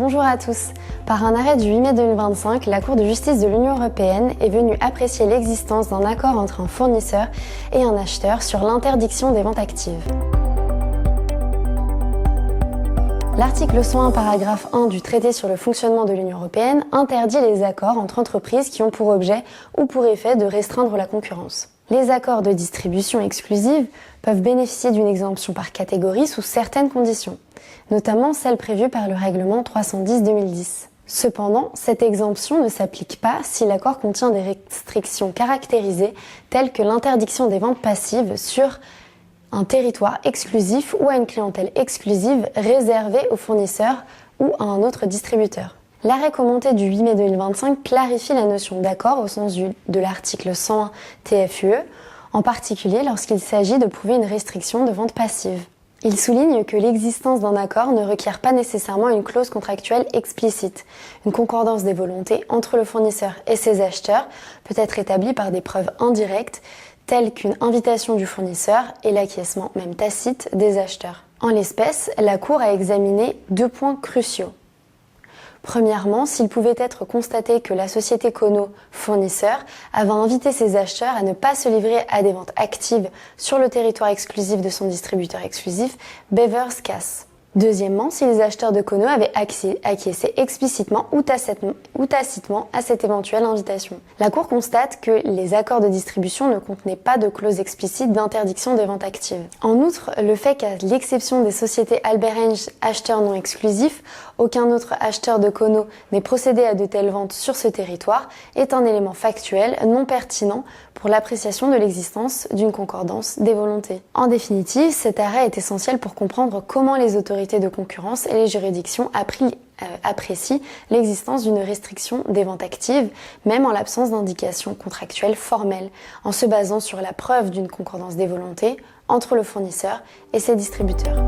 Bonjour à tous. Par un arrêt du 8 mai 2025, la Cour de justice de l'Union européenne est venue apprécier l'existence d'un accord entre un fournisseur et un acheteur sur l'interdiction des ventes actives. L'article 101, paragraphe 1 du traité sur le fonctionnement de l'Union européenne interdit les accords entre entreprises qui ont pour objet ou pour effet de restreindre la concurrence. Les accords de distribution exclusive peuvent bénéficier d'une exemption par catégorie sous certaines conditions, notamment celles prévues par le règlement 310/2010. Cependant, cette exemption ne s'applique pas si l'accord contient des restrictions caractérisées telles que l'interdiction des ventes passives sur un territoire exclusif ou à une clientèle exclusive réservée aux fournisseurs ou à un autre distributeur. L'arrêt commenté du 8 mai 2025 clarifie la notion d'accord au sens de l'article 101 TFUE, en particulier lorsqu'il s'agit de prouver une restriction de vente passive. Il souligne que l'existence d'un accord ne requiert pas nécessairement une clause contractuelle explicite. Une concordance des volontés entre le fournisseur et ses acheteurs peut être établie par des preuves indirectes, telles qu'une invitation du fournisseur et l'acquiescement, même tacite, des acheteurs. En l'espèce, la Cour a examiné 2 points cruciaux. Premièrement, s'il pouvait être constaté que la société Kono, fournisseur, avait invité ses acheteurs à ne pas se livrer à des ventes actives sur le territoire exclusif de son distributeur exclusif, Bever's Cass. Deuxièmement, si les acheteurs de Kono avaient acquiescé explicitement ou tacitement à cette éventuelle invitation. La Cour constate que les accords de distribution ne contenaient pas de clause explicite d'interdiction des ventes actives. En outre, le fait qu'à l'exception des sociétés Alberenj acheteurs non exclusifs, aucun autre acheteur de Kono n'ait procédé à de telles ventes sur ce territoire est un élément factuel non pertinent pour l'appréciation de l'existence d'une concordance des volontés. En définitive, cet arrêt est essentiel pour comprendre comment les autorités de concurrence et les juridictions apprécient l'existence d'une restriction des ventes actives, même en l'absence d'indications contractuelles formelles, en se basant sur la preuve d'une concordance des volontés entre le fournisseur et ses distributeurs.